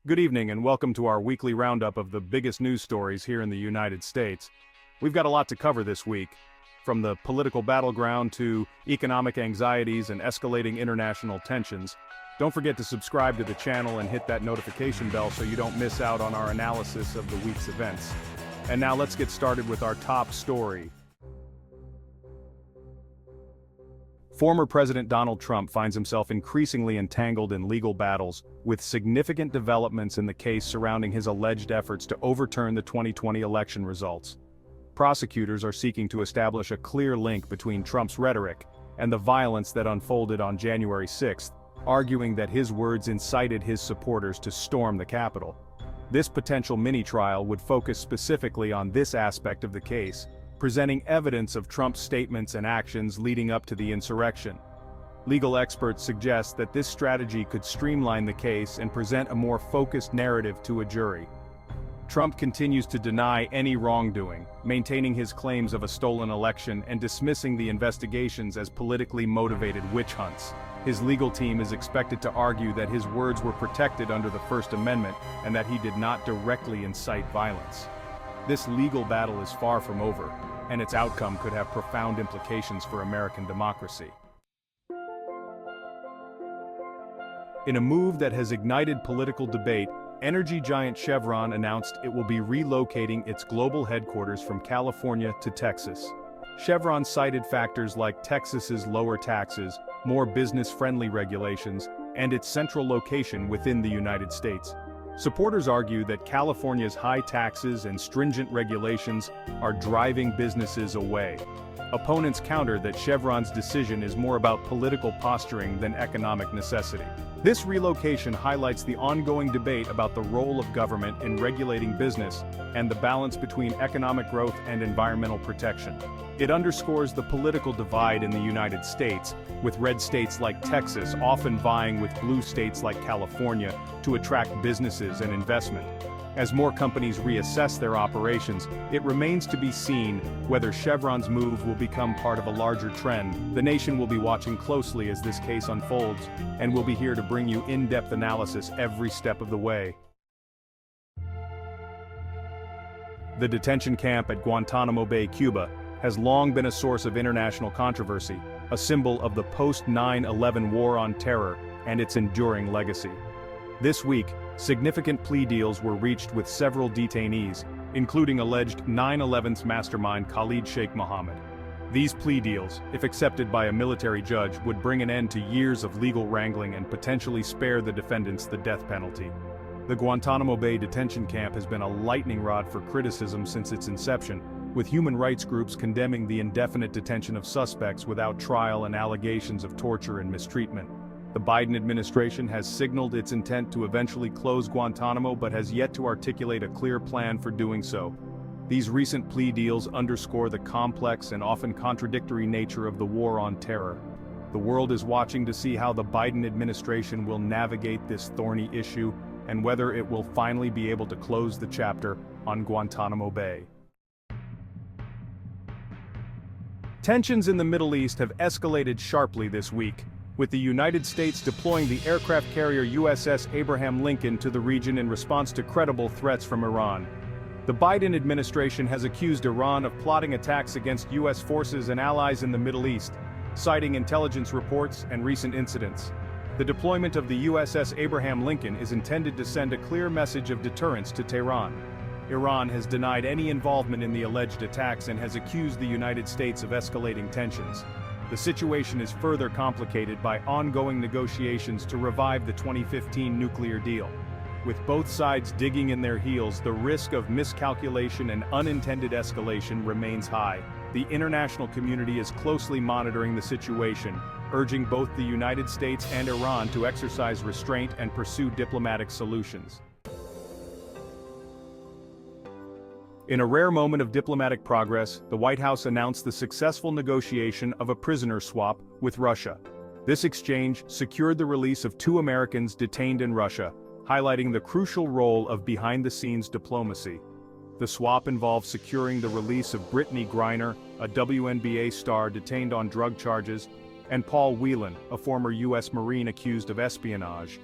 Good evening and welcome to our weekly roundup of the biggest news stories here in the United States. We've got a lot to cover this week, from the political battleground to economic anxieties and escalating international tensions. Don't forget to subscribe to the channel and hit that notification bell so you don't miss out on our analysis of the week's events. And now let's get started with our top story. Former President Donald Trump finds himself increasingly entangled in legal battles, with significant developments in the case surrounding his alleged efforts to overturn the 2020 election results. Prosecutors are seeking to establish a clear link between Trump's rhetoric and the violence that unfolded on January 6, arguing that his words incited his supporters to storm the Capitol. This potential mini-trial would focus specifically on this aspect of the case, presenting evidence of Trump's statements and actions leading up to the insurrection. Legal experts suggest that this strategy could streamline the case and present a more focused narrative to a jury. Trump continues to deny any wrongdoing, maintaining his claims of a stolen election and dismissing the investigations as politically motivated witch hunts. His legal team is expected to argue that his words were protected under the First Amendment and that he did not directly incite violence. This legal battle is far from over, and its outcome could have profound implications for American democracy. In a move that has ignited political debate, energy giant Chevron announced it will be relocating its global headquarters from California to Texas. Chevron cited factors like Texas's lower taxes, more business-friendly regulations, and its central location within the United States. Supporters argue that California's high taxes and stringent regulations are driving businesses away. Opponents counter that Chevron's decision is more about political posturing than economic necessity. This relocation highlights the ongoing debate about the role of government in regulating business and the balance between economic growth and environmental protection. It underscores the political divide in the United States, with red states like Texas often vying with blue states like California to attract businesses and investment. As more companies reassess their operations, it remains to be seen whether Chevron's move will become part of a larger trend. The nation will be watching closely as this case unfolds, and we'll be here to bring you in-depth analysis every step of the way. The detention camp at Guantanamo Bay, Cuba, has long been a source of international controversy, a symbol of the post-9/11 war on terror and its enduring legacy. This week, significant plea deals were reached with several detainees, including alleged 9/11's mastermind Khalid Sheikh Mohammed. These plea deals, if accepted by a military judge, would bring an end to years of legal wrangling and potentially spare the defendants the death penalty. The Guantanamo Bay detention camp has been a lightning rod for criticism since its inception, with human rights groups condemning the indefinite detention of suspects without trial and allegations of torture and mistreatment. The Biden administration has signaled its intent to eventually close Guantanamo but has yet to articulate a clear plan for doing so. These recent plea deals underscore the complex and often contradictory nature of the war on terror. The world is watching to see how the Biden administration will navigate this thorny issue and whether it will finally be able to close the chapter on Guantanamo Bay. Tensions in the Middle East have escalated sharply this week, with the United States deploying the aircraft carrier USS Abraham Lincoln to the region in response to credible threats from Iran. The Biden administration has accused Iran of plotting attacks against U.S. forces and allies in the Middle East, citing intelligence reports and recent incidents. The deployment of the USS Abraham Lincoln is intended to send a clear message of deterrence to Tehran. Iran has denied any involvement in the alleged attacks and has accused the United States of escalating tensions. The situation is further complicated by ongoing negotiations to revive the 2015 nuclear deal. With both sides digging in their heels, the risk of miscalculation and unintended escalation remains high. The international community is closely monitoring the situation, urging both the United States and Iran to exercise restraint and pursue diplomatic solutions. In a rare moment of diplomatic progress, the White House announced the successful negotiation of a prisoner swap with Russia. This exchange secured the release of 2 Americans detained in Russia, highlighting the crucial role of behind-the-scenes diplomacy. The swap involved securing the release of Brittany Griner, a WNBA star detained on drug charges, and Paul Whelan, a former U.S. Marine accused of espionage.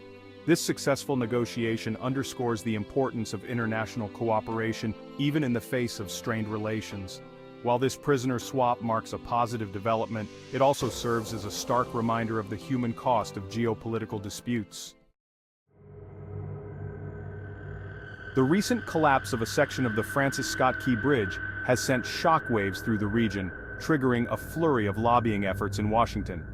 This successful negotiation underscores the importance of international cooperation even in the face of strained relations. While this prisoner swap marks a positive development, it also serves as a stark reminder of the human cost of geopolitical disputes. The recent collapse of a section of the Francis Scott Key Bridge has sent shockwaves through the region, triggering a flurry of lobbying efforts in Washington.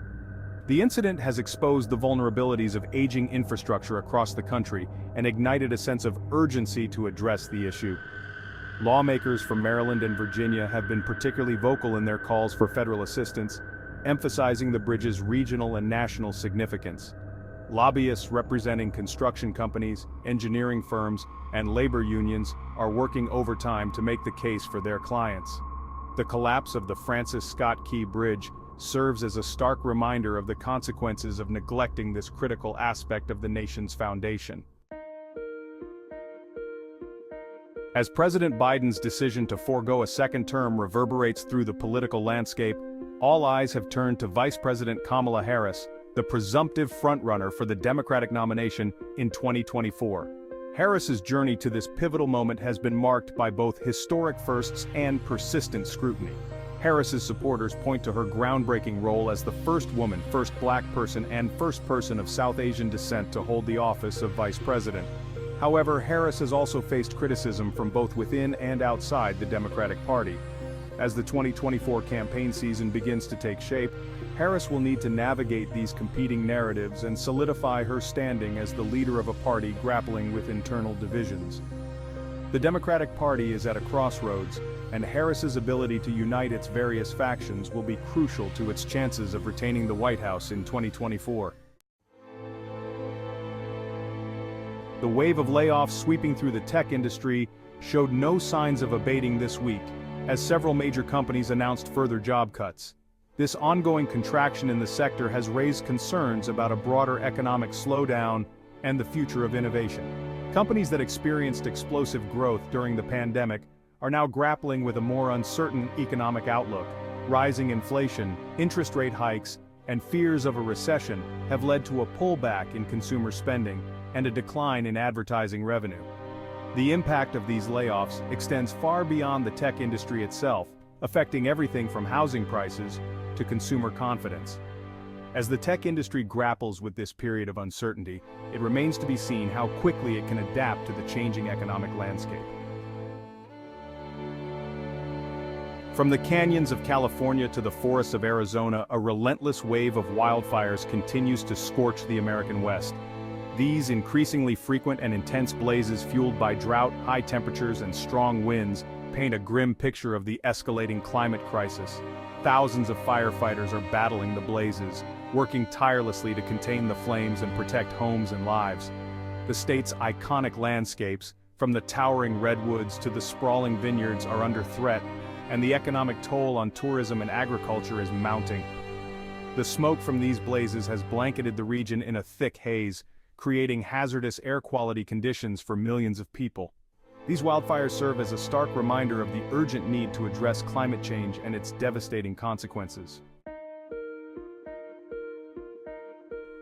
The incident has exposed the vulnerabilities of aging infrastructure across the country and ignited a sense of urgency to address the issue. Lawmakers from Maryland and Virginia have been particularly vocal in their calls for federal assistance, emphasizing the bridge's regional and national significance. Lobbyists representing construction companies, engineering firms, and labor unions are working overtime to make the case for their clients. The collapse of the Francis Scott Key Bridge serves as a stark reminder of the consequences of neglecting this critical aspect of the nation's foundation. As President Biden's decision to forego a second term reverberates through the political landscape, all eyes have turned to Vice President Kamala Harris, the presumptive frontrunner for the Democratic nomination in 2024. Harris's journey to this pivotal moment has been marked by both historic firsts and persistent scrutiny. Harris's supporters point to her groundbreaking role as the first woman, first black person, and first person of South Asian descent to hold the office of vice president. However, Harris has also faced criticism from both within and outside the Democratic Party. As the 2024 campaign season begins to take shape, Harris will need to navigate these competing narratives and solidify her standing as the leader of a party grappling with internal divisions. The Democratic Party is at a crossroads, and Harris's ability to unite its various factions will be crucial to its chances of retaining the White House in 2024. The wave of layoffs sweeping through the tech industry showed no signs of abating this week, as several major companies announced further job cuts. This ongoing contraction in the sector has raised concerns about a broader economic slowdown and the future of innovation. Companies that experienced explosive growth during the pandemic are now grappling with a more uncertain economic outlook. Rising inflation, interest rate hikes, and fears of a recession have led to a pullback in consumer spending and a decline in advertising revenue. The impact of these layoffs extends far beyond the tech industry itself, affecting everything from housing prices to consumer confidence. As the tech industry grapples with this period of uncertainty, it remains to be seen how quickly it can adapt to the changing economic landscape. From the canyons of California to the forests of Arizona, a relentless wave of wildfires continues to scorch the American West. These increasingly frequent and intense blazes, fueled by drought, high temperatures, and strong winds, paint a grim picture of the escalating climate crisis. Thousands of firefighters are battling the blazes, working tirelessly to contain the flames and protect homes and lives. The state's iconic landscapes, from the towering redwoods to the sprawling vineyards, are under threat, and the economic toll on tourism and agriculture is mounting. The smoke from these blazes has blanketed the region in a thick haze, creating hazardous air quality conditions for millions of people. These wildfires serve as a stark reminder of the urgent need to address climate change and its devastating consequences.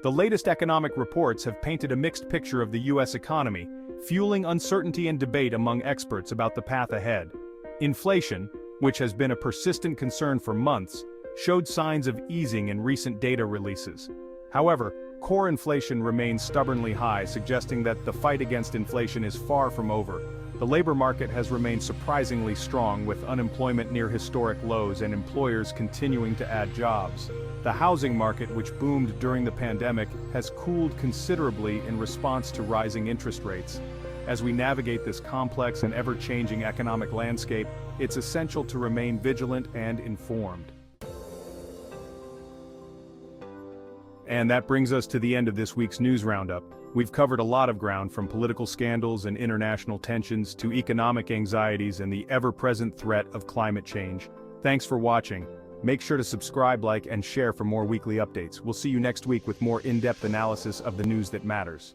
The latest economic reports have painted a mixed picture of the U.S. economy, fueling uncertainty and debate among experts about the path ahead. Inflation, which has been a persistent concern for months, showed signs of easing in recent data releases. However, core inflation remains stubbornly high, suggesting that the fight against inflation is far from over. The labor market has remained surprisingly strong, with unemployment near historic lows and employers continuing to add jobs. The housing market, which boomed during the pandemic, has cooled considerably in response to rising interest rates. As we navigate this complex and ever-changing economic landscape, it's essential to remain vigilant and informed. And that brings us to the end of this week's news roundup. We've covered a lot of ground, from political scandals and international tensions to economic anxieties and the ever-present threat of climate change. Thanks for watching. Make sure to subscribe, like, and share for more weekly updates. We'll see you next week with more in-depth analysis of the news that matters.